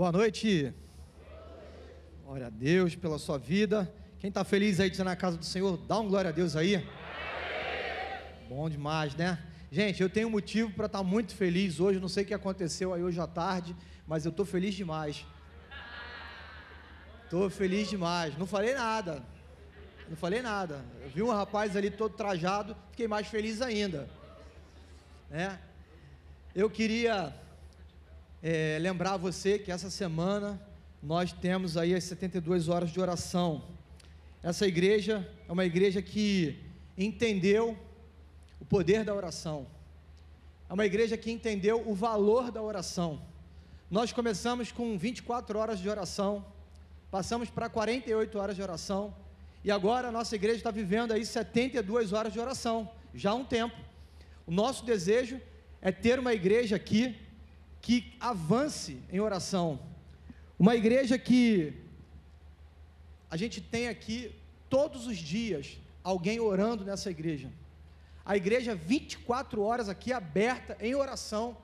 Boa noite. Glória a Deus pela sua vida. Quem está feliz aí de estar na casa do Senhor, dá um glória a Deus aí. Bom demais, né? Gente, eu tenho um motivo para estar muito feliz hoje. Não sei o que aconteceu aí hoje à tarde, mas eu estou feliz demais. Estou feliz demais. Não falei nada. Eu vi um rapaz ali todo trajado, fiquei mais feliz ainda. Eu queria lembrar você que essa semana nós temos aí as 72 horas de oração. Essa igreja é uma igreja que entendeu o poder da oração. É uma igreja que entendeu o valor da oração. Nós começamos com 24 horas de oração, passamos para 48 horas de oração, e agora a nossa igreja está vivendo aí 72 horas de oração, já há um tempo. O nosso desejo é ter uma igreja aqui que avance em oração, uma igreja que a gente tem aqui todos os dias alguém orando nessa igreja. A igreja 24 horas aqui aberta em oração,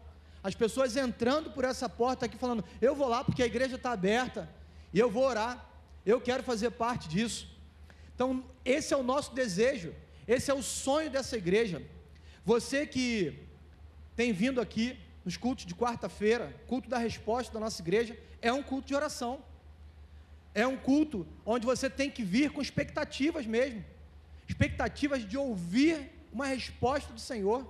as pessoas entrando por essa porta aqui falando, eu vou lá porque a igreja está aberta, e eu vou orar, eu quero fazer parte disso. Então esse é o nosso desejo, esse é o sonho dessa igreja. Você que tem vindo aqui nos cultos de quarta-feira, culto da resposta da nossa igreja, é um culto de oração, é um culto onde você tem que vir com expectativas mesmo, expectativas de ouvir uma resposta do Senhor,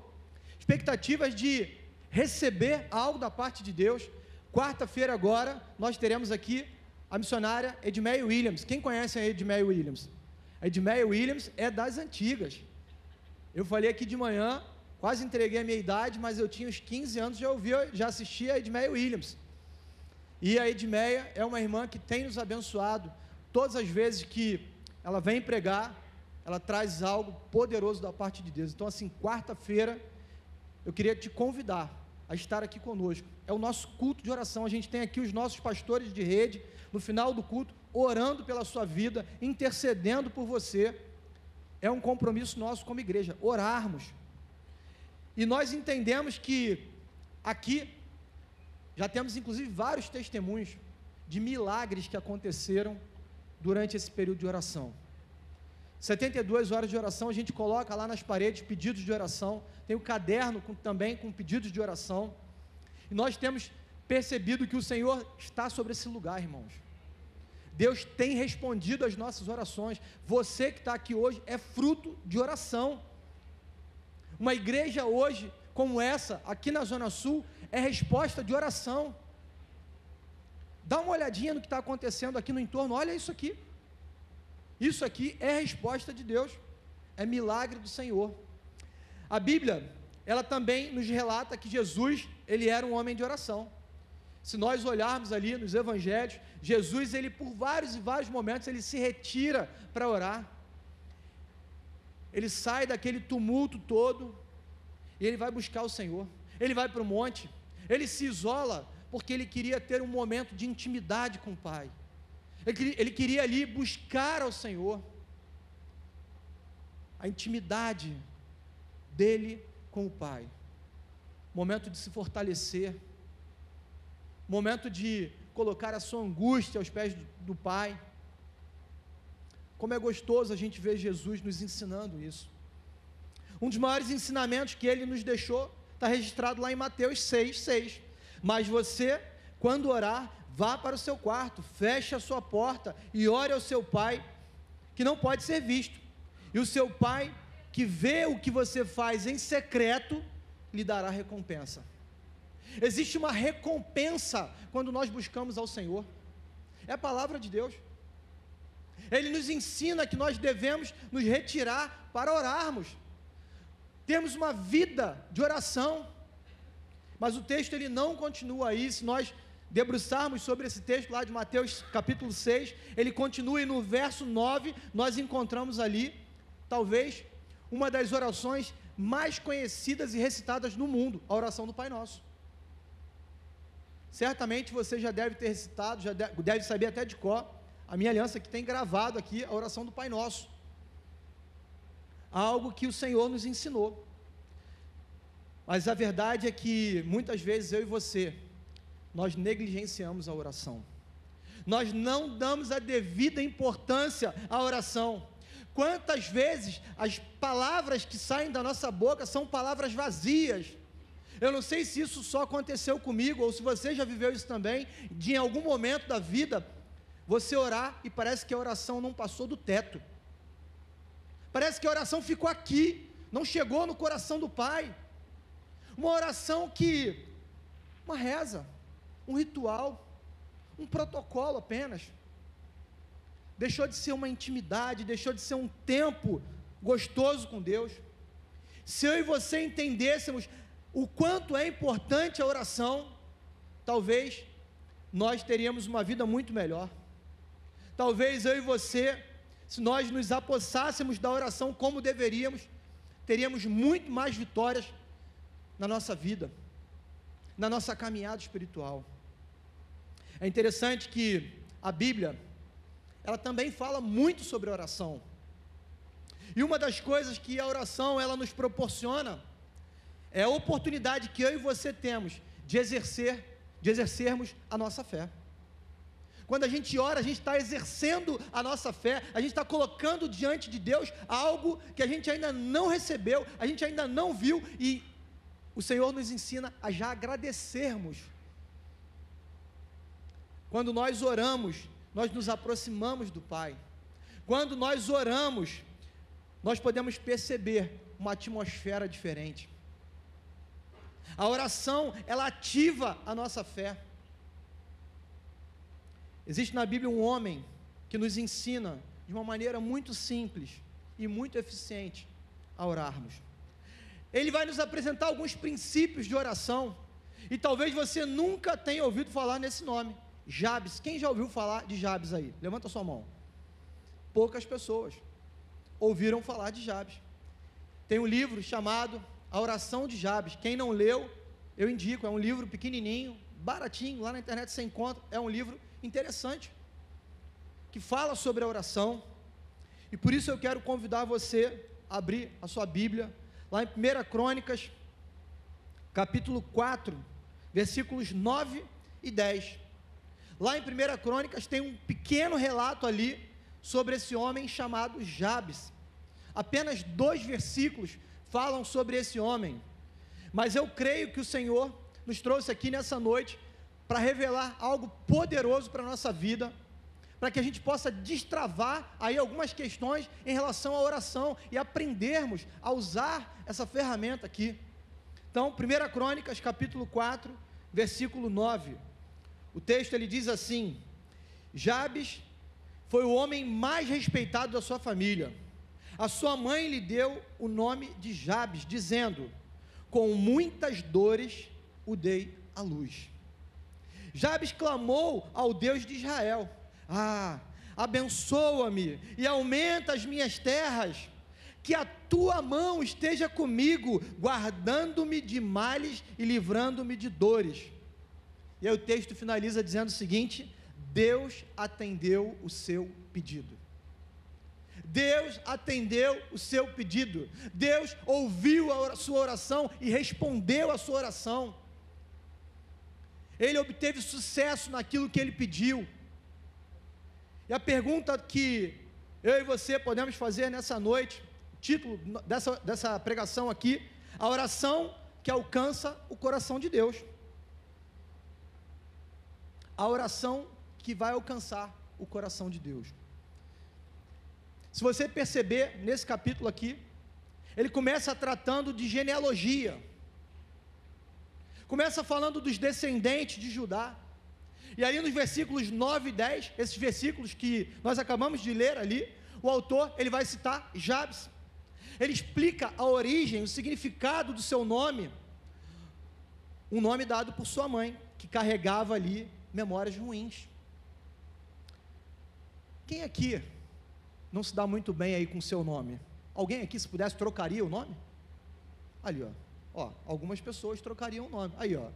expectativas de receber algo da parte de Deus. Quarta-feira agora, nós teremos aqui a missionária Edmeia Williams. Quem conhece a Edmeia Williams? A Edmeia Williams é das antigas. Eu falei aqui de manhã, quase entreguei a minha idade, mas eu tinha uns 15 anos, já assistia a Edmeia Williams. E a Edmeia é uma irmã que tem nos abençoado. Todas as vezes que ela vem pregar, ela traz algo poderoso da parte de Deus. Então assim, quarta-feira, eu queria te convidar a estar aqui conosco. É o nosso culto de oração. A gente tem aqui os nossos pastores de rede, no final do culto, orando pela sua vida, intercedendo por você. É um compromisso nosso como igreja, orarmos. E nós entendemos que aqui já temos inclusive vários testemunhos de milagres que aconteceram durante esse período de oração. 72 horas de oração, a gente coloca lá nas paredes pedidos de oração, tem o caderno também com pedidos de oração, e nós temos percebido que o Senhor está sobre esse lugar, irmãos. Deus tem respondido às nossas orações. Você que está aqui hoje é fruto de oração. Uma igreja hoje como essa, aqui na Zona Sul, é resposta de oração. Dá uma olhadinha no que está acontecendo aqui no entorno, olha isso aqui. Isso aqui é resposta de Deus, é milagre do Senhor. A Bíblia, ela também nos relata que Jesus, ele era um homem de oração. Se nós olharmos ali nos evangelhos, Jesus, ele por vários e vários momentos, ele se retira para orar. Ele sai daquele tumulto todo, e ele vai buscar o Senhor. Ele vai para o monte, ele se isola, porque ele queria ter um momento de intimidade com o Pai. Ele queria ali buscar ao Senhor, a intimidade dele com o Pai, momento de se fortalecer, momento de colocar a sua angústia aos pés do Pai. Como é gostoso a gente ver Jesus nos ensinando isso. Um dos maiores ensinamentos que ele nos deixou está registrado lá em Mateus 6:6. Mas você, quando orar, vá para o seu quarto, feche a sua porta e ore ao seu Pai, que não pode ser visto. E o seu Pai, que vê o que você faz em secreto, lhe dará recompensa. Existe uma recompensa quando nós buscamos ao Senhor. É a palavra de Deus. Ele nos ensina que nós devemos nos retirar para orarmos. Temos uma vida de oração. Mas o texto ele não continua aí. Se nós debruçarmos sobre esse texto lá de Mateus capítulo 6, ele continua e no verso 9, nós encontramos ali, talvez, uma das orações mais conhecidas e recitadas no mundo, a oração do Pai Nosso. Certamente você já deve ter recitado, já deve saber até de cor, a minha aliança que tem gravado aqui a oração do Pai Nosso. Algo que o Senhor nos ensinou. Mas a verdade é que muitas vezes eu e você, nós negligenciamos a oração. Nós não damos a devida importância à oração. Quantas vezes as palavras que saem da nossa boca são palavras vazias? Eu não sei se isso só aconteceu comigo, ou se você já viveu isso também, de em algum momento da vida, você orar e parece que a oração não passou do teto. Parece que a oração ficou aqui, não chegou no coração do Pai. Uma oração que, uma reza, um ritual, um protocolo apenas. Deixou de ser uma intimidade, deixou de ser um tempo gostoso com Deus. Se eu e você entendêssemos o quanto é importante a oração, talvez nós teríamos uma vida muito melhor. Talvez eu e você, se nós nos apossássemos da oração como deveríamos, teríamos muito mais vitórias na nossa vida, na nossa caminhada espiritual. É interessante que a Bíblia, ela também fala muito sobre oração. E uma das coisas que a oração ela nos proporciona é a oportunidade que eu e você temos de exercermos a nossa fé. Quando a gente ora, a gente está exercendo a nossa fé, a gente está colocando diante de Deus algo que a gente ainda não recebeu, a gente ainda não viu, e o Senhor nos ensina a já agradecermos. Quando nós oramos, nós nos aproximamos do Pai. Quando nós oramos, nós podemos perceber uma atmosfera diferente. A oração, ela ativa a nossa fé. Existe na Bíblia um homem que nos ensina de uma maneira muito simples e muito eficiente a orarmos. Ele vai nos apresentar alguns princípios de oração, e talvez você nunca tenha ouvido falar nesse nome, Jabes. Quem já ouviu falar de Jabes aí? Levanta a sua mão. Poucas pessoas ouviram falar de Jabes. Tem um livro chamado A Oração de Jabes. Quem não leu, eu indico, é um livro pequenininho, baratinho, lá na internet você encontra, é um livro interessante, que fala sobre a oração, e por isso eu quero convidar você a abrir a sua Bíblia, lá em 1 Crônicas, capítulo 4, versículos 9 e 10, lá em 1 Crônicas tem um pequeno relato ali, sobre esse homem chamado Jabes, apenas 2 versículos falam sobre esse homem, mas eu creio que o Senhor nos trouxe aqui nessa noite, para revelar algo poderoso para a nossa vida, para que a gente possa destravar aí algumas questões em relação à oração, e aprendermos a usar essa ferramenta aqui. Então, 1 Crônicas, capítulo 4, versículo 9, o texto ele diz assim: Jabes foi o homem mais respeitado da sua família, a sua mãe lhe deu o nome de Jabes, dizendo, com muitas dores o dei à luz. Jabes clamou ao Deus de Israel: abençoa-me e aumenta as minhas terras, que a tua mão esteja comigo, guardando-me de males e livrando-me de dores. E aí o texto finaliza dizendo o seguinte: Deus atendeu o seu pedido. Deus atendeu o seu pedido. Deus ouviu a sua oração e respondeu a sua oração. Ele obteve sucesso naquilo que ele pediu. E a pergunta que eu e você podemos fazer nessa noite, o título dessa pregação aqui, a oração que alcança o coração de Deus. A oração que vai alcançar o coração de Deus. Se você perceber, nesse capítulo aqui, ele começa tratando de genealogia. Começa falando dos descendentes de Judá, e aí nos versículos 9 e 10, esses versículos que nós acabamos de ler ali, o autor, ele vai citar Jabes, ele explica a origem, o significado do seu nome, um nome dado por sua mãe, que carregava ali memórias ruins. Quem aqui não se dá muito bem aí com o seu nome? Alguém aqui, se pudesse, trocaria o nome? Ali, ó, algumas pessoas trocariam o nome, aí ó,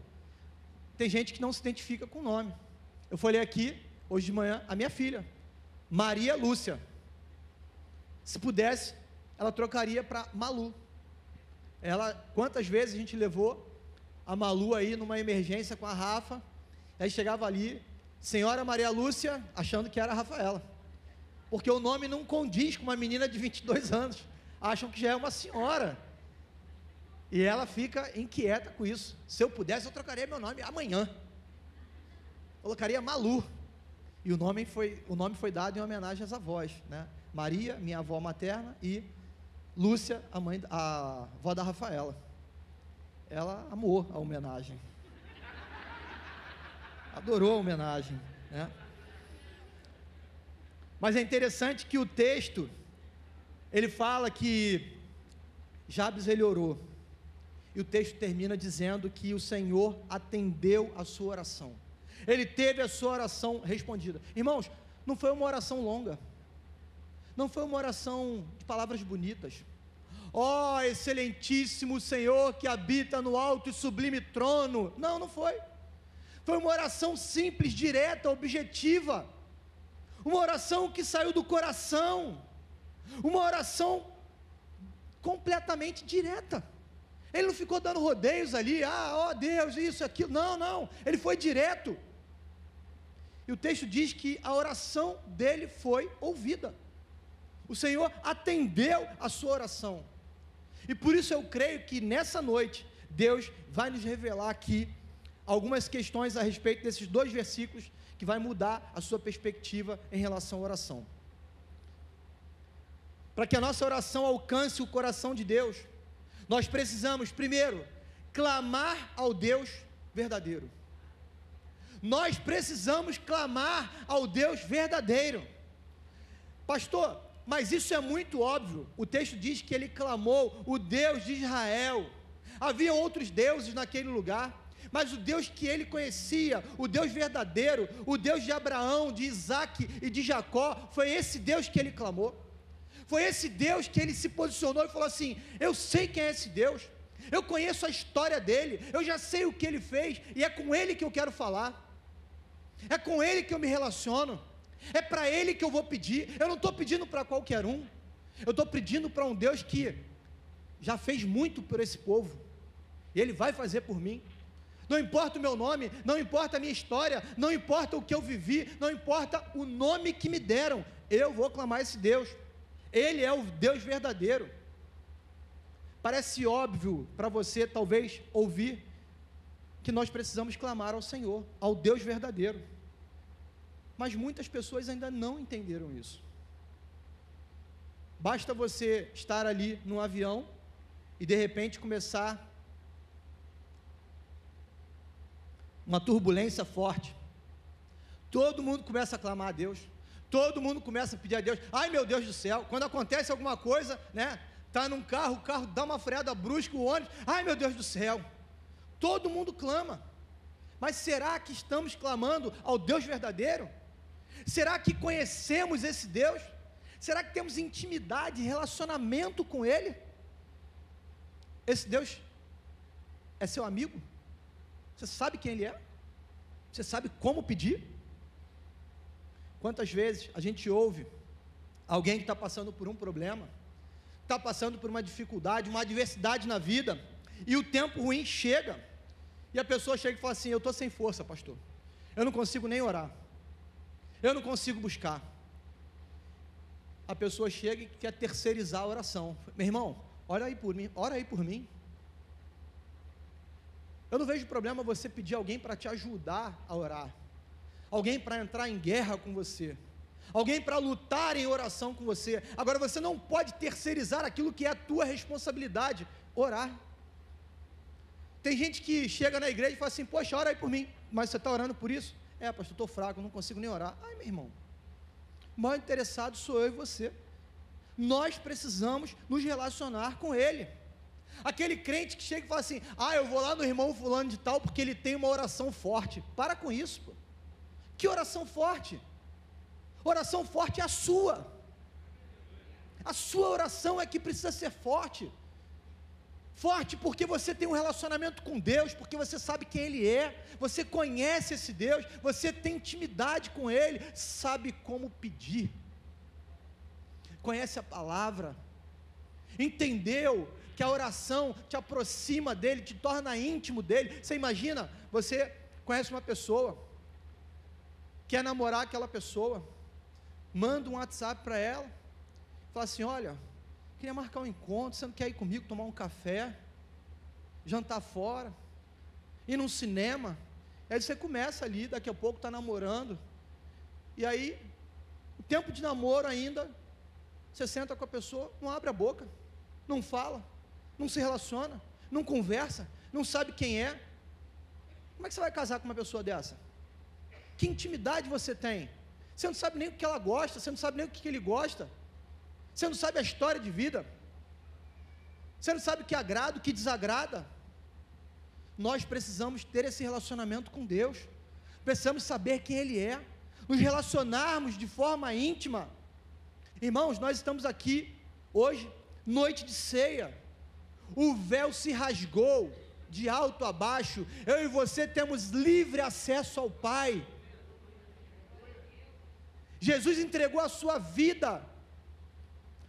tem gente que não se identifica com o nome. Eu falei aqui, hoje de manhã, a minha filha, Maria Lúcia, se pudesse, ela trocaria para Malu. Ela, quantas vezes a gente levou a Malu aí numa emergência com a Rafa, Aí chegava ali, senhora Maria Lúcia, achando que era a Rafaela, porque o nome não condiz com uma menina de 22 anos, acham que já é uma senhora, e ela fica inquieta com isso. Se eu pudesse, eu trocaria meu nome amanhã, colocaria Malu, e o nome foi dado em homenagem às avós, né? Maria, minha avó materna, e Lúcia, a avó da Rafaela. Ela amou a homenagem, adorou a homenagem, né? Mas é interessante que o texto, ele fala que Jabes ele orou, e o texto termina dizendo que o Senhor atendeu a sua oração, ele teve a sua oração respondida. Irmãos, não foi uma oração longa, não foi uma oração de palavras bonitas, ó excelentíssimo Senhor que habita no alto e sublime trono, não foi, foi uma oração simples, direta, objetiva, uma oração que saiu do coração, uma oração completamente direta. Ele não ficou dando rodeios ali, ó Deus, isso, aquilo, não, ele foi direto, e o texto diz que a oração dele foi ouvida, o Senhor atendeu a sua oração, e por isso eu creio que nessa noite, Deus vai nos revelar aqui, algumas questões a respeito desses 2 versículos, que vai mudar a sua perspectiva em relação à oração, para que a nossa oração alcance o coração de Deus, nós precisamos, primeiro, clamar ao Deus verdadeiro, nós precisamos clamar ao Deus verdadeiro. Pastor, mas isso é muito óbvio, o texto diz que ele clamou o Deus de Israel, havia outros deuses naquele lugar, mas o Deus que ele conhecia, o Deus verdadeiro, o Deus de Abraão, de Isaac e de Jacó, foi esse Deus que ele clamou, foi esse Deus que ele se posicionou e falou assim: eu sei quem é esse Deus, eu conheço a história dele, eu já sei o que ele fez, e é com ele que eu quero falar, é com ele que eu me relaciono, é para ele que eu vou pedir, eu não estou pedindo para qualquer um, eu estou pedindo para um Deus que já fez muito por esse povo, e ele vai fazer por mim, não importa o meu nome, não importa a minha história, não importa o que eu vivi, não importa o nome que me deram, eu vou clamar esse Deus, ele é o Deus verdadeiro. Parece óbvio para você talvez ouvir que nós precisamos clamar ao Senhor, ao Deus verdadeiro, mas muitas pessoas ainda não entenderam isso. Basta você estar ali num avião e de repente começar uma turbulência forte, todo mundo começa a clamar a Deus, todo mundo começa a pedir a Deus, ai meu Deus do céu, quando acontece alguma coisa, né, está num carro, o carro dá uma freada brusca, o ônibus, ai meu Deus do céu, todo mundo clama, mas será que estamos clamando ao Deus verdadeiro? Será que conhecemos esse Deus? Será que temos intimidade, relacionamento com Ele? Esse Deus é seu amigo? Você sabe quem Ele é? Você sabe como pedir? Quantas vezes a gente ouve alguém que está passando por um problema, está passando por uma dificuldade, uma adversidade na vida, e o tempo ruim chega, e a pessoa chega e fala assim: eu estou sem força, pastor, eu não consigo nem orar, eu não consigo buscar. A pessoa chega e quer terceirizar a oração. Meu irmão, ora aí por mim. Eu não vejo problema você pedir alguém para te ajudar a orar, alguém para entrar em guerra com você, alguém para lutar em oração com você. Agora você não pode terceirizar aquilo que é a tua responsabilidade, orar. Tem gente que chega na igreja e fala assim: poxa, ora aí por mim, mas você está orando por isso? É, pastor, estou fraco, não consigo nem orar. Ai, meu irmão, o maior interessado sou eu e você, nós precisamos nos relacionar com Ele. Aquele crente que chega e fala assim: eu vou lá no irmão fulano de tal, porque ele tem uma oração forte. Para com isso, pô. Que oração forte? Oração forte é a sua oração é que precisa ser forte, porque você tem um relacionamento com Deus, porque você sabe quem Ele é, você conhece esse Deus, você tem intimidade com Ele, sabe como pedir, conhece a palavra, entendeu que a oração te aproxima dEle, te torna íntimo dEle. Você imagina, você conhece uma pessoa, quer namorar aquela pessoa, manda um WhatsApp para ela, fala assim: olha, queria marcar um encontro, você não quer ir comigo tomar um café, jantar fora, ir num cinema? Aí você começa ali, daqui a pouco está namorando, e aí, o tempo de namoro ainda, você senta com a pessoa, não abre a boca, não fala, não se relaciona, não conversa, não sabe quem é. Como é que você vai casar com uma pessoa dessa? Que intimidade você tem? Você não sabe nem o que ela gosta, você não sabe nem o que ele gosta, você não sabe a história de vida, você não sabe o que agrada, o que desagrada. Nós precisamos ter esse relacionamento com Deus, precisamos saber quem Ele é, nos relacionarmos de forma íntima. Irmãos, nós estamos aqui hoje, noite de ceia, o véu se rasgou de alto a baixo, eu e você temos livre acesso ao Pai. Jesus entregou a sua vida,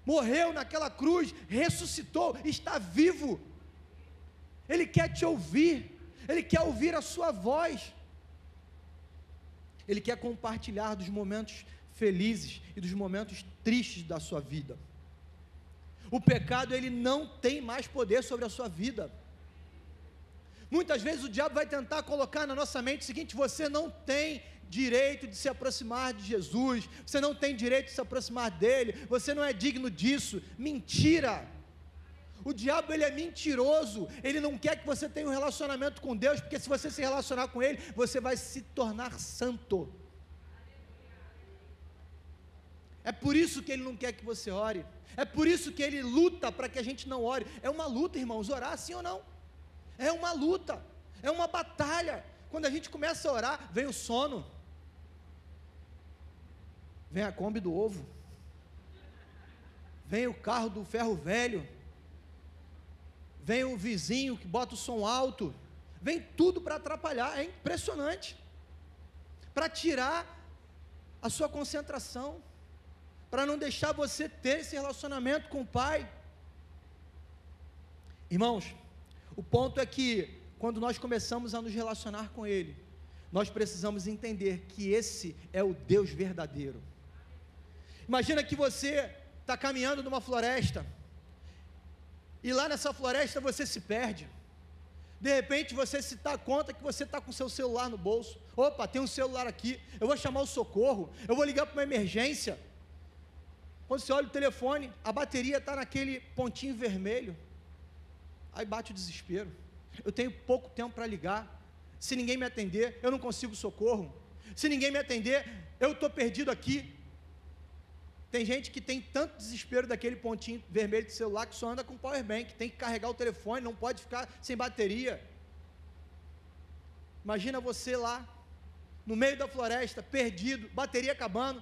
morreu naquela cruz, ressuscitou, está vivo. Ele quer te ouvir, Ele quer ouvir a sua voz, Ele quer compartilhar dos momentos felizes e dos momentos tristes da sua vida. O pecado, ele não tem mais poder sobre a sua vida. Muitas vezes o diabo vai tentar colocar na nossa mente o seguinte: você não tem direito de se aproximar de Jesus, você não tem direito de se aproximar dele, você não é digno disso. Mentira! O diabo, ele é mentiroso, ele não quer que você tenha um relacionamento com Deus, porque se você se relacionar com Ele, você vai se tornar santo. É por isso que ele não quer que você ore, é por isso que ele luta para que a gente não ore. É uma luta, irmãos, orar sim ou não, é uma luta, é uma batalha. Quando a gente começa a orar, vem o sono, vem a Kombi do ovo, vem o carro do ferro velho, vem o vizinho que bota o som alto, vem tudo para atrapalhar. É impressionante, para tirar a sua concentração, para não deixar você ter esse relacionamento com o Pai. Irmãos, o ponto é que quando nós começamos a nos relacionar com Ele, nós precisamos entender que esse é o Deus verdadeiro. Imagina que você está caminhando numa floresta, e lá nessa floresta você se perde. De repente você se dá conta que você está com o seu celular no bolso. Opa, tem um celular aqui, eu vou chamar o socorro, eu vou ligar para uma emergência. Quando você olha o telefone, a bateria está naquele pontinho vermelho, aí bate o desespero. Eu tenho pouco tempo para ligar, se ninguém me atender, eu não consigo socorro, se ninguém me atender, eu estou perdido aqui. Tem gente que tem tanto desespero daquele pontinho vermelho do celular que só anda com power bank, tem que carregar o telefone, não pode ficar sem bateria. Imagina você lá, no meio da floresta, perdido, bateria acabando,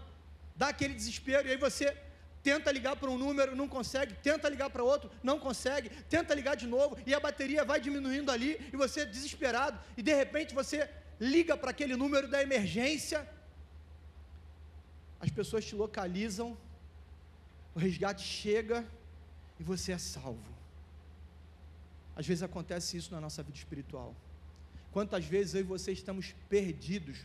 dá aquele desespero, e aí você tenta ligar para um número, não consegue, tenta ligar para outro, não consegue, tenta ligar de novo, e a bateria vai diminuindo ali, e você desesperado, e de repente você liga para aquele número da emergência, as pessoas te localizam, o resgate chega, e você é salvo. Às vezes acontece isso na nossa vida espiritual. Quantas vezes eu e você estamos perdidos,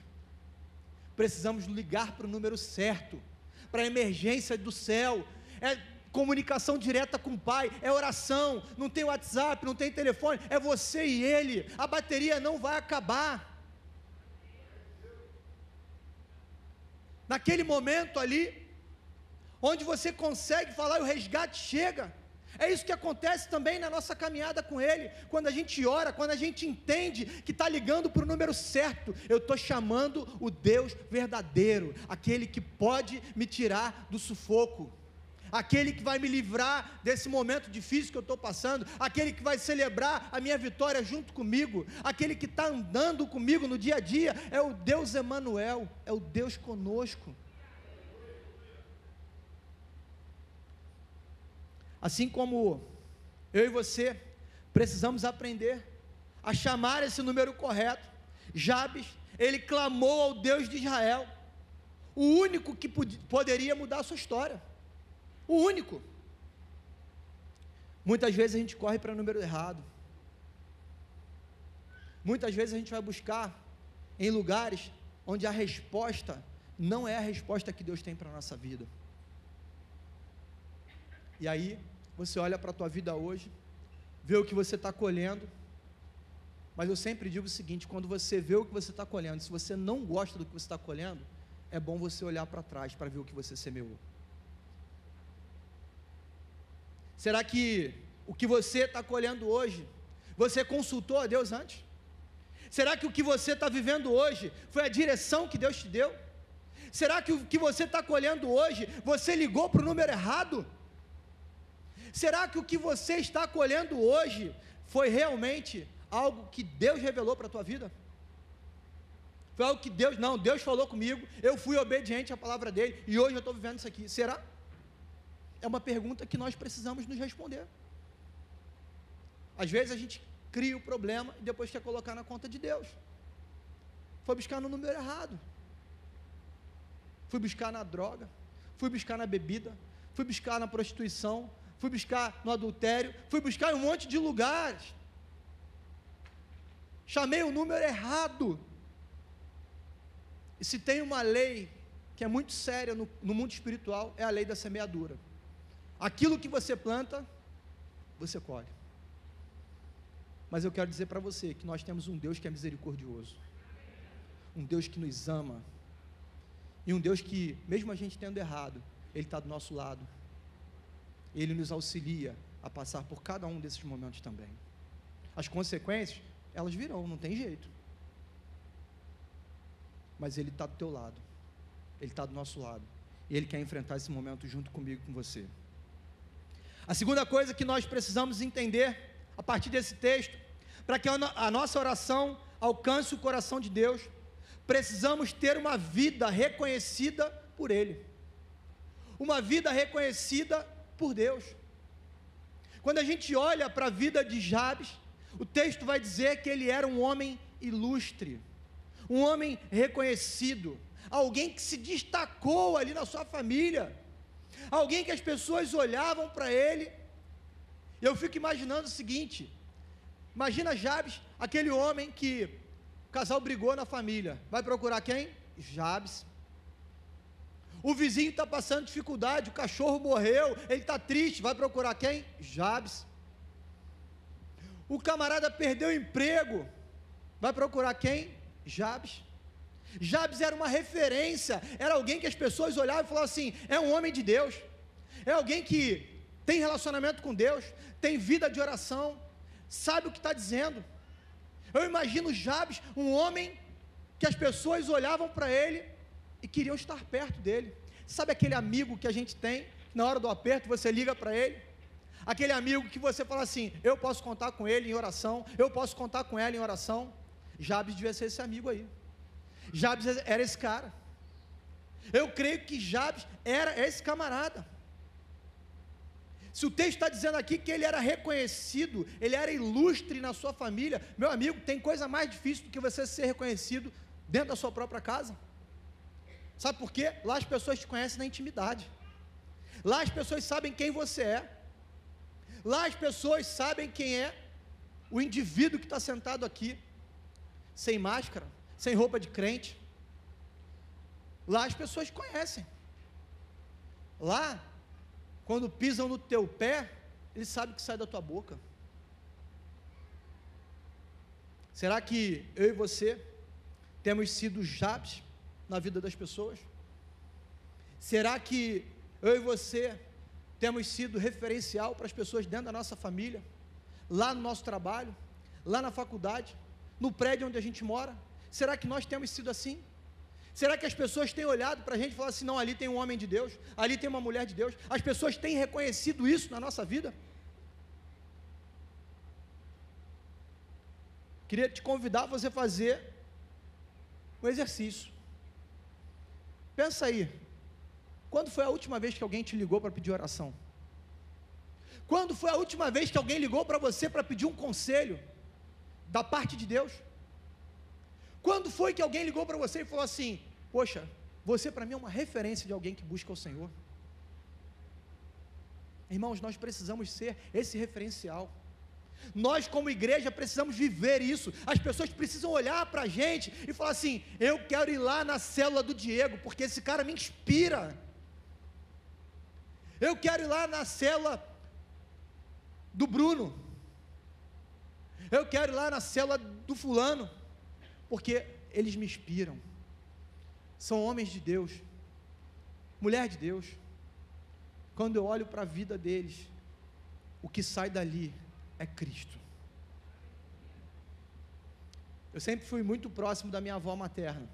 precisamos ligar para o número certo, para a emergência do céu, é comunicação direta com o Pai, é oração, não tem WhatsApp, não tem telefone, é você e Ele, a bateria não vai acabar. Naquele momento ali, onde você consegue falar e o resgate chega. É isso que acontece também na nossa caminhada com Ele, quando a gente ora, quando a gente entende que está ligando para o número certo. Eu estou chamando o Deus verdadeiro, aquele que pode me tirar do sufoco, aquele que vai me livrar desse momento difícil que eu estou passando, aquele que vai celebrar a minha vitória junto comigo, aquele que está andando comigo no dia a dia. É o Deus Emanuel, é o Deus conosco. Assim como eu e você precisamos aprender a chamar esse número correto. Jabes, ele clamou ao Deus de Israel, o único que poderia mudar a sua história, o único. Muitas vezes a gente corre para o número errado, muitas vezes a gente vai buscar em lugares onde a resposta não é a resposta que Deus tem para a nossa vida. E aí, você olha para a tua vida hoje, vê o que você está colhendo, mas eu sempre digo o seguinte: quando você vê o que você está colhendo, se você não gosta do que você está colhendo, é bom você olhar para trás para ver o que você semeou. Será que o que você está colhendo hoje, você consultou a Deus antes? Será que o que você está vivendo hoje foi a direção que Deus te deu? Será que o que você está colhendo hoje, você ligou para o número errado? Será que o que você está colhendo hoje foi realmente algo que Deus revelou para a tua vida? Foi algo que Deus falou comigo, eu fui obediente à palavra dele, e hoje eu estou vivendo isso aqui. Será? É uma pergunta que nós precisamos nos responder. Às vezes a gente cria o problema e depois quer colocar na conta de Deus. Foi buscar no número errado. Fui buscar na droga, fui buscar na bebida, fui buscar na prostituição, fui buscar no adultério, fui buscar em um monte de lugares. Chamei o número errado. E se tem uma lei que é muito séria no mundo espiritual, é a lei da semeadura. Aquilo que você planta, você colhe. Mas eu quero dizer para você que nós temos um Deus que é misericordioso, um Deus que nos ama, e um Deus que, mesmo a gente tendo errado, Ele está do nosso lado, Ele nos auxilia a passar por cada um desses momentos também. As consequências, elas virão, não tem jeito, mas Ele está do teu lado, Ele está do nosso lado, e Ele quer enfrentar esse momento junto comigo e com você. A segunda coisa que nós precisamos entender, a partir desse texto, para que a nossa oração alcance o coração de Deus, precisamos ter uma vida reconhecida por Ele, uma vida reconhecida por Deus. Quando a gente olha para a vida de Jabes, o texto vai dizer que ele era um homem ilustre, um homem reconhecido, alguém que se destacou ali na sua família, alguém que as pessoas olhavam para ele. Eu fico imaginando o seguinte: imagina Jabes, aquele homem que o casal brigou na família, vai procurar quem? Jabes. O vizinho está passando dificuldade, o cachorro morreu, ele está triste, vai procurar quem? Jabes. O camarada perdeu o emprego, vai procurar quem? Jabes. Jabes era uma referência, era alguém que as pessoas olhavam e falavam assim: é um homem de Deus, é alguém que tem relacionamento com Deus, tem vida de oração, sabe o que está dizendo. Eu imagino Jabes, um homem que as pessoas olhavam para ele e queriam estar perto dele. Sabe aquele amigo que a gente tem, na hora do aperto você liga para ele? Aquele amigo que você fala assim: eu posso contar com ele em oração, eu posso contar com ela em oração. Jabes devia ser esse amigo aí. Jabes era esse cara. Eu creio que Jabes era esse camarada. Se o texto está dizendo aqui que ele era reconhecido, ele era ilustre na sua família, meu amigo, tem coisa mais difícil do que você ser reconhecido dentro da sua própria casa. Sabe por quê? Lá as pessoas te conhecem na intimidade, lá as pessoas sabem quem você é, lá as pessoas sabem quem é o indivíduo que está sentado aqui, sem máscara, sem roupa de crente. Lá as pessoas conhecem. Lá, quando pisam no teu pé, eles sabem o que sai da tua boca. Será que eu e você temos sido Jabes na vida das pessoas? Será que eu e você temos sido referencial para as pessoas dentro da nossa família, lá no nosso trabalho, lá na faculdade, no prédio onde a gente mora? Será que nós temos sido assim? Será que as pessoas têm olhado para a gente e falado assim: não, ali tem um homem de Deus, ali tem uma mulher de Deus? As pessoas têm reconhecido isso na nossa vida? Queria te convidar a você fazer um exercício. Pensa aí, quando foi a última vez que alguém te ligou para pedir oração? Quando foi a última vez que alguém ligou para você para pedir um conselho da parte de Deus? Quando foi que alguém ligou para você e falou assim: poxa, você para mim é uma referência de alguém que busca o Senhor? Irmãos, nós precisamos ser esse referencial. Nós, como igreja, precisamos viver isso. As pessoas precisam olhar para a gente e falar assim: eu quero ir lá na célula do Diego, porque esse cara me inspira. Eu quero ir lá na célula do Bruno. Eu quero ir lá na célula do fulano, porque eles me inspiram. São homens de Deus, mulher de Deus. Quando eu olho para a vida deles, o que sai dali é Cristo. Eu sempre fui muito próximo da minha avó materna.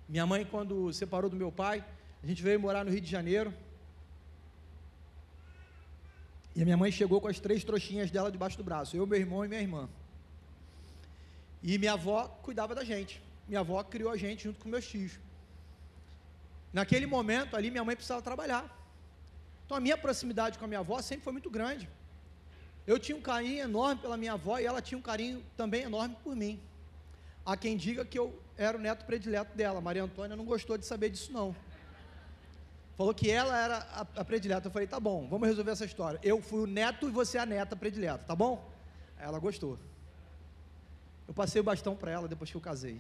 Minha mãe, quando separou do meu pai, a gente veio morar no Rio de Janeiro, e a minha mãe chegou com as 3 trouxinhas dela debaixo do braço, eu, meu irmão e minha irmã. E minha avó cuidava da gente. Minha avó criou a gente junto com meus tios. Naquele momento ali, minha mãe precisava trabalhar. Então a minha proximidade com a minha avó sempre foi muito grande. Eu tinha um carinho enorme pela minha avó, e ela tinha um carinho também enorme por mim. Há quem diga que eu era o neto predileto dela. Maria Antônia não gostou de saber disso não. Falou que ela era a predileta. Eu falei: tá bom, vamos resolver essa história. Eu fui o neto e você a neta predileta, tá bom? Ela gostou. Eu passei o bastão para ela depois que eu casei.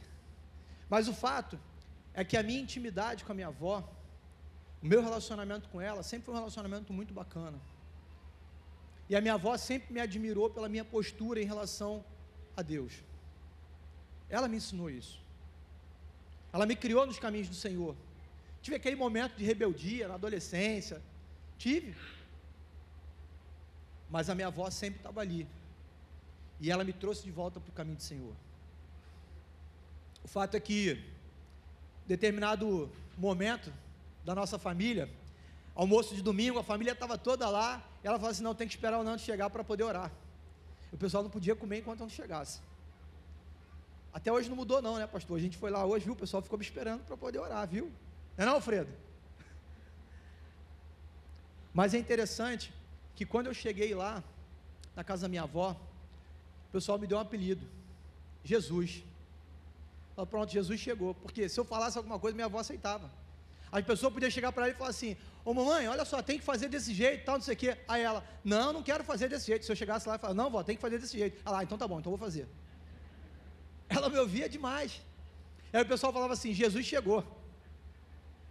Mas o fato é que a minha intimidade com a minha avó, o meu relacionamento com ela, sempre foi um relacionamento muito bacana. E a minha avó sempre me admirou pela minha postura em relação a Deus. Ela me ensinou isso. Ela me criou nos caminhos do Senhor. Tive aquele momento de rebeldia na adolescência, tive, mas a minha avó sempre estava ali, e ela me trouxe de volta para o caminho do Senhor. O fato é que, determinado momento da nossa família, almoço de domingo, a família estava toda lá, e ela falou assim: não, tem que esperar o Nando chegar para poder orar. O pessoal não podia comer enquanto não chegasse. Até hoje não mudou não, né, pastor? A gente foi lá hoje, viu, o pessoal ficou me esperando para poder orar, viu? Não é não, Alfredo? Mas é interessante que quando eu cheguei lá, na casa da minha avó, o pessoal me deu um apelido: Jesus. Falei: pronto, Jesus chegou. Porque se eu falasse alguma coisa, minha avó aceitava. As pessoas podiam chegar para ela e falar assim: ô mamãe, olha só, tem que fazer desse jeito, tal, não sei o quê. Aí ela: não quero fazer desse jeito. Se eu chegasse lá e falasse: não, vó, tem que fazer desse jeito. Ela: então tá bom, então vou fazer. Ela me ouvia demais. Aí o pessoal falava assim: Jesus chegou.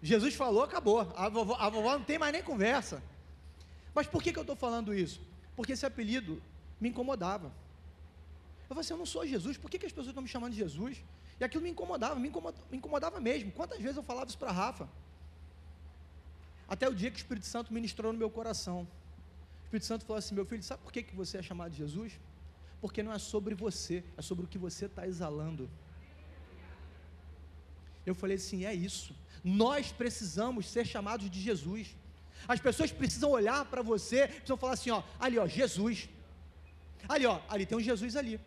Jesus falou, acabou. A vovó não tem mais nem conversa. Mas por que eu estou falando isso? Porque esse apelido me incomodava. Eu falei assim: eu não sou Jesus, por que as pessoas estão me chamando de Jesus? E aquilo me incomodava mesmo. Quantas vezes eu falava isso para a Rafa? Até o dia que o Espírito Santo ministrou no meu coração. O Espírito Santo falou assim: meu filho, sabe por que você é chamado de Jesus? Porque não é sobre você, é sobre o que você está exalando. Eu falei assim: é isso. Nós precisamos ser chamados de Jesus. As pessoas precisam olhar para você, precisam falar assim: ó, ali ó, Jesus. Ali ó, ali tem um Jesus ali.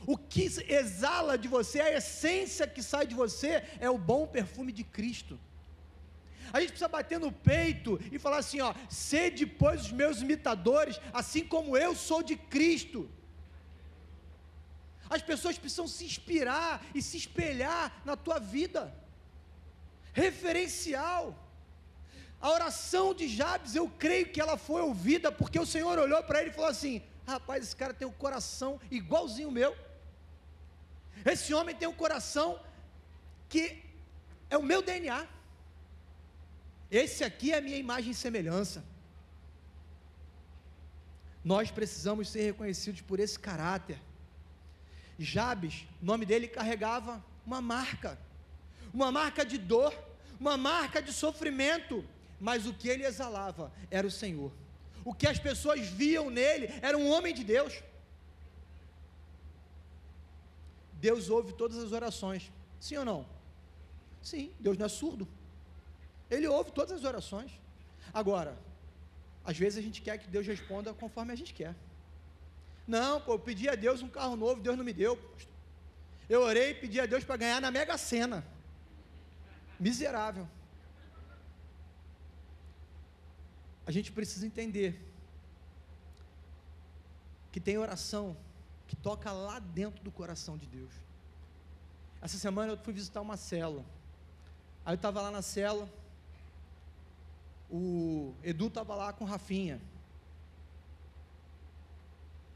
O que exala de você, a essência que sai de você, é o bom perfume de Cristo. A gente precisa bater no peito e falar assim: ó, sede pois os meus imitadores, assim como eu sou de Cristo. As pessoas precisam se inspirar e se espelhar na tua vida. Referencial. A oração de Jabes, eu creio que ela foi ouvida, porque o Senhor olhou para ele e falou assim: rapaz, esse cara tem um coração igualzinho o meu. Esse homem tem um coração que é o meu DNA. Esse aqui é a minha imagem e semelhança. Nós precisamos ser reconhecidos por esse caráter. Jabes, o nome dele carregava uma marca de dor, uma marca de sofrimento, mas o que ele exalava era o Senhor. O que as pessoas viam nele era um homem de Deus. Deus ouve todas as orações, sim ou não? Sim, Deus não é surdo. Ele ouve todas as orações. Agora, às vezes a gente quer que Deus responda conforme a gente quer. Não, pô, eu pedi a Deus um carro novo, Deus não me deu. Eu orei e pedi a Deus para ganhar na Mega Sena. Miserável. A gente precisa entender que tem oração que toca lá dentro do coração de Deus. Essa semana eu fui visitar uma célula. Aí eu estava lá na célula, o Edu estava lá com o Rafinha.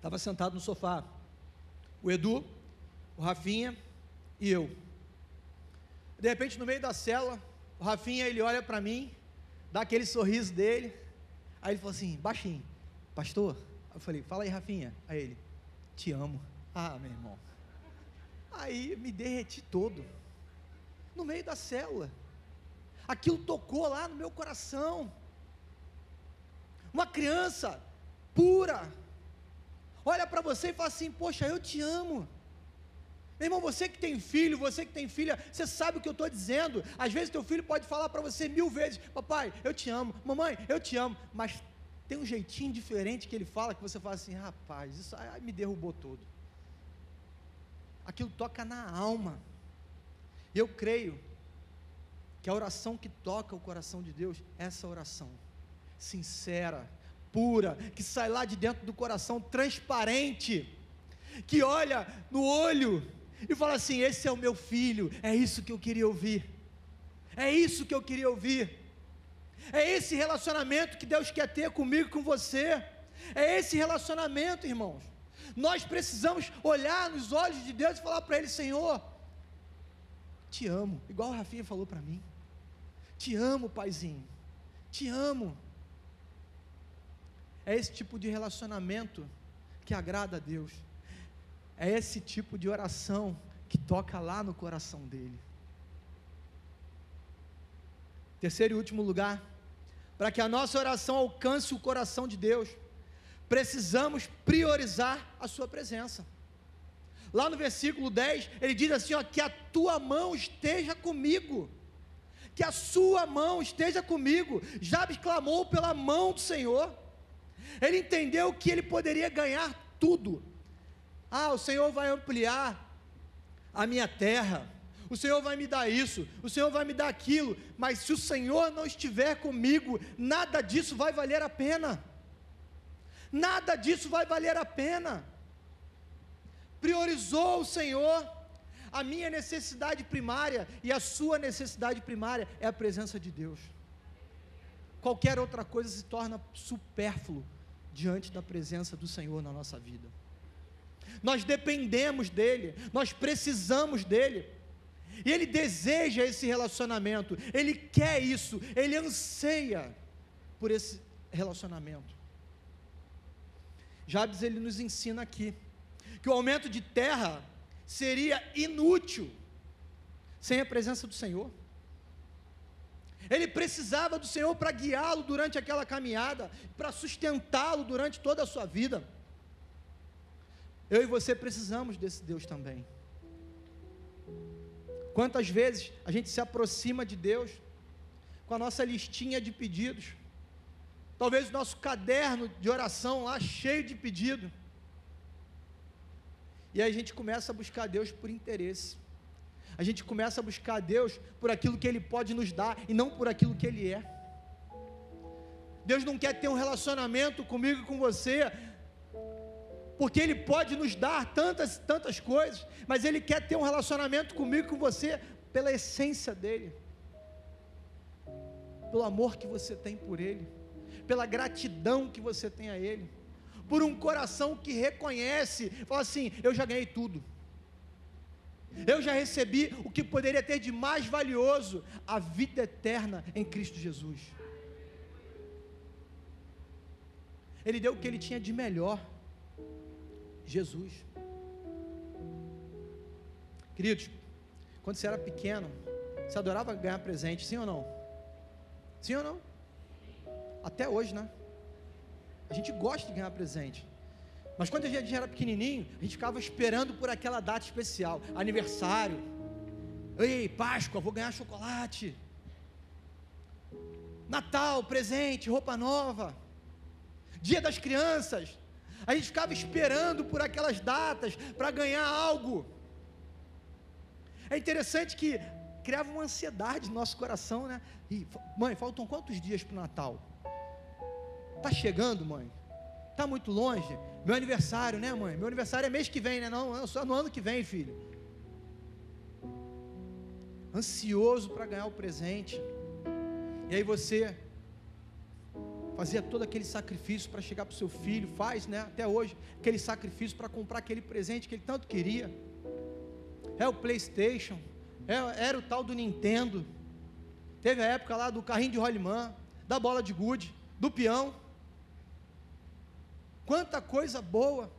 Estava sentado no sofá, o Edu, o Rafinha e eu. De repente, no meio da cela, o Rafinha, ele olha para mim, dá aquele sorriso dele, aí ele falou assim, baixinho, pastor? Eu falei, fala aí, Rafinha. Aí ele, te amo. Ah, meu irmão. Aí me derreti todo, no meio da célula. Aquilo tocou lá no meu coração. Uma criança pura olha para você e fala assim, poxa, eu te amo. Meu irmão, você que tem filho, você que tem filha, você sabe o que eu estou dizendo. Às vezes teu filho pode falar para você 1000 vezes, papai, eu te amo, mamãe, eu te amo, mas tem um jeitinho diferente que ele fala, que você fala assim, rapaz, isso aí me derrubou todo. Aquilo toca na alma. E eu creio que a oração que toca o coração de Deus, essa oração sincera, pura, que sai lá de dentro do coração, transparente, que olha no olho e fala assim, esse é o meu filho, é isso que eu queria ouvir, é isso que eu queria ouvir, é esse relacionamento que Deus quer ter comigo e com você, é esse relacionamento, irmãos. Nós precisamos olhar nos olhos de Deus e falar para Ele, Senhor, te amo, igual o Rafinha falou para mim, te amo, paizinho, te amo. É esse tipo de relacionamento que agrada a Deus, é esse tipo de oração que toca lá no coração dele. Terceiro e último lugar, para que a nossa oração alcance o coração de Deus, precisamos priorizar a sua presença. Lá no versículo 10, ele diz assim, ó, que a tua mão esteja comigo, que a sua mão esteja comigo. Jabes clamou pela mão do Senhor, ele entendeu que ele poderia ganhar tudo. O Senhor vai ampliar a minha terra, o Senhor vai me dar isso, o Senhor vai me dar aquilo, mas se o Senhor não estiver comigo, nada disso vai valer a pena, nada disso vai valer a pena. Priorizou o Senhor a minha necessidade primária, e a sua necessidade primária é a presença de Deus. Qualquer outra coisa se torna supérfluo diante da presença do Senhor na nossa vida. Nós dependemos dEle, nós precisamos dEle, e Ele deseja esse relacionamento, Ele quer isso, Ele anseia por esse relacionamento. Jabes, ele nos ensina aqui, que o aumento de terra seria inútil, sem a presença do Senhor. Ele precisava do Senhor para guiá-lo durante aquela caminhada, para sustentá-lo durante toda a sua vida. Eu e você precisamos desse Deus também. Quantas vezes a gente se aproxima de Deus com a nossa listinha de pedidos, talvez o nosso caderno de oração lá cheio de pedido, e aí a gente começa a buscar Deus por interesse, a gente começa a buscar Deus por aquilo que Ele pode nos dar, e não por aquilo que Ele é. Deus não quer ter um relacionamento comigo e com você, porque Ele pode nos dar tantas coisas, mas Ele quer ter um relacionamento comigo e com você, pela essência dEle, pelo amor que você tem por Ele, pela gratidão que você tem a Ele, por um coração que reconhece, fala assim, eu já ganhei tudo, eu já recebi o que poderia ter de mais valioso, a vida eterna em Cristo Jesus. Ele deu o que Ele tinha de melhor, Jesus. Queridos, quando você era pequeno, você adorava ganhar presente, sim ou não? Sim ou não? Até hoje, né? A gente gosta de ganhar presente, mas quando a gente era pequenininho, a gente ficava esperando por aquela data especial, aniversário, ei, Páscoa, vou ganhar chocolate, Natal, presente, roupa nova, Dia das Crianças, a gente ficava esperando por aquelas datas, para ganhar algo. É interessante que criava uma ansiedade no nosso coração, né? E, mãe, faltam quantos dias para o Natal? Está chegando, mãe? Está muito longe? Meu aniversário, né, mãe? Meu aniversário é mês que vem, né? Não, só no ano que vem, filho. Ansioso para ganhar o presente. E aí você fazia todo aquele sacrifício para chegar para o seu filho, faz, né, até hoje, aquele sacrifício para comprar aquele presente que ele tanto queria. É o PlayStation, era o tal do Nintendo, teve a época lá do carrinho de rolimã, da bola de gude, do peão, quanta coisa boa,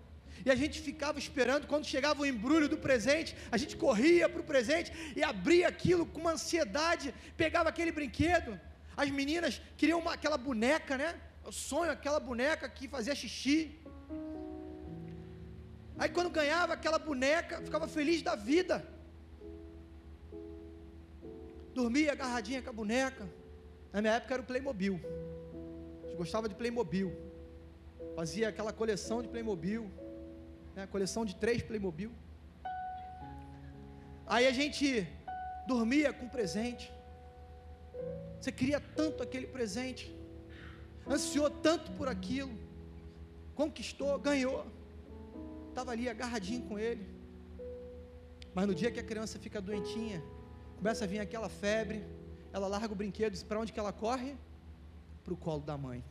e a gente ficava esperando, quando chegava o embrulho do presente, a gente corria para o presente, e abria aquilo com uma ansiedade, pegava aquele brinquedo, as meninas queriam aquela boneca, né, o sonho, aquela boneca que fazia xixi, aí quando ganhava aquela boneca, ficava feliz da vida, dormia agarradinha com a boneca. Na minha época era o Playmobil, a gente gostava de Playmobil, fazia aquela coleção de Playmobil, né, coleção de 3 Playmobil, aí a gente dormia com presente, você queria tanto aquele presente, ansiou tanto por aquilo, conquistou, ganhou, estava ali agarradinho com ele, mas no dia que a criança fica doentinha, começa a vir aquela febre, ela larga o brinquedo, para onde que ela corre? Para o colo da mãe,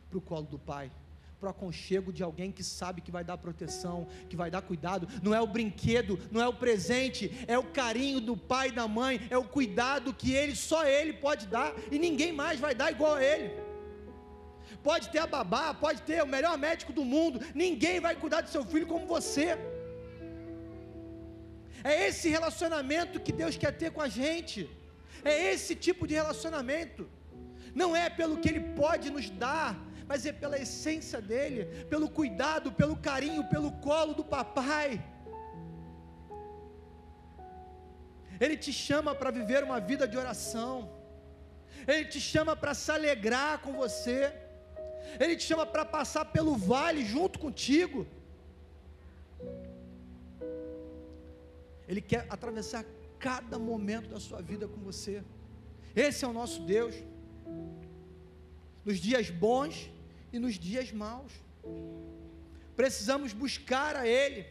para o colo do pai, para o aconchego de alguém que sabe que vai dar proteção, que vai dar cuidado. Não é o brinquedo, não é o presente, é o carinho do pai e da mãe, é o cuidado que só ele pode dar, e ninguém mais vai dar igual a ele. Pode ter a babá, pode ter o melhor médico do mundo, ninguém vai cuidar do seu filho como você. É esse relacionamento que Deus quer ter com a gente, é esse tipo de relacionamento, não é pelo que Ele pode nos dar, mas é pela essência dEle, pelo cuidado, pelo carinho, pelo colo do papai. Ele te chama para viver uma vida de oração, Ele te chama para se alegrar com você, Ele te chama para passar pelo vale junto contigo, Ele quer atravessar cada momento da sua vida com você. Esse é o nosso Deus, nos dias bons e nos dias maus. Precisamos buscar a Ele,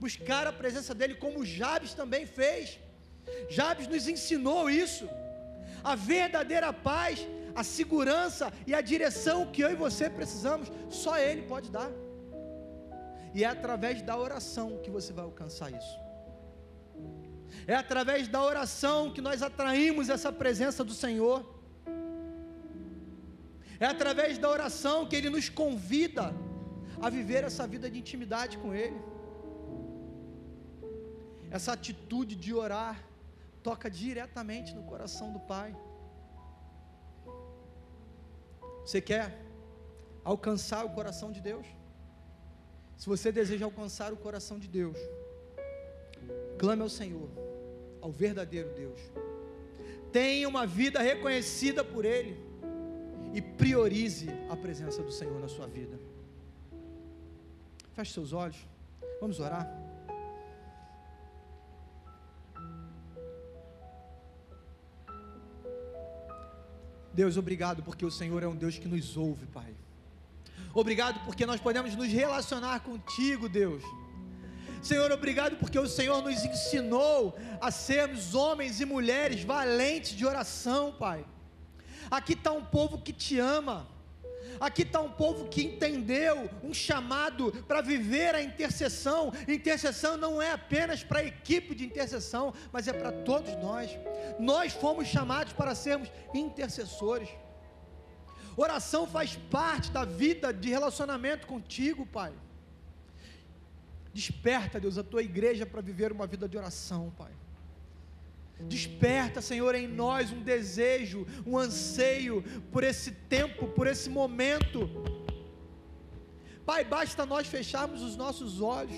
buscar a presença dEle, como Jabes também fez. Jabes nos ensinou isso, a verdadeira paz, a segurança e a direção que eu e você precisamos, só Ele pode dar, e é através da oração que você vai alcançar isso. É através da oração que nós atraímos essa presença do Senhor, é através da oração que Ele nos convida a viver essa vida de intimidade com Ele. Essa atitude de orar toca diretamente no coração do Pai. Você quer alcançar o coração de Deus? Se você deseja alcançar o coração de Deus, clame ao Senhor, ao verdadeiro Deus, tenha uma vida reconhecida por Ele, e priorize a presença do Senhor na sua vida. Feche seus olhos, vamos orar. Deus, obrigado porque o Senhor é um Deus que nos ouve, Pai. Obrigado porque nós podemos nos relacionar contigo, Deus. Senhor, obrigado porque o Senhor nos ensinou a sermos homens e mulheres valentes de oração, Pai. Aqui está um povo que te ama, aqui está um povo que entendeu um chamado para viver a intercessão. Intercessão não é apenas para a equipe de intercessão, mas é para todos nós fomos chamados para sermos intercessores. Oração faz parte da vida de relacionamento contigo, Pai. Desperta, Deus, a tua igreja para viver uma vida de oração, Pai. Desperta, Senhor, em nós um desejo, um anseio por esse tempo, por esse momento. Pai, basta nós fecharmos os nossos olhos,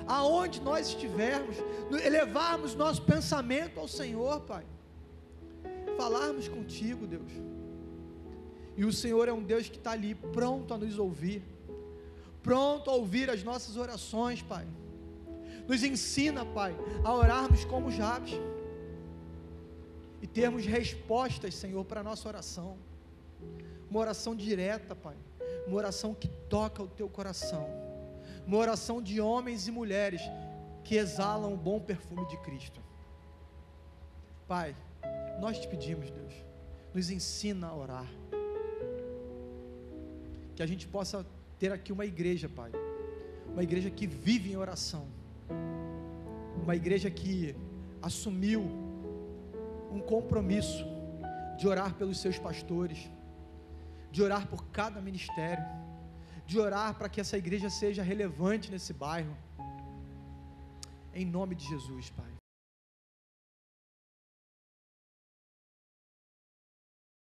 aonde nós estivermos, elevarmos nosso pensamento ao Senhor, Pai, falarmos contigo, Deus. E o Senhor é um Deus que está ali, pronto a nos ouvir, pronto a ouvir as nossas orações, Pai. Nos ensina, Pai, a orarmos como Jabes, e termos respostas, Senhor, para a nossa oração, uma oração direta, Pai, uma oração que toca o teu coração, uma oração de homens e mulheres que exalam o bom perfume de Cristo. Pai, nós te pedimos, Deus, nos ensina a orar, que a gente possa ter aqui uma igreja, Pai, uma igreja que vive em oração, uma igreja que assumiu um compromisso de orar pelos seus pastores, de orar por cada ministério, de orar para que essa igreja seja relevante nesse bairro, em nome de Jesus, Pai.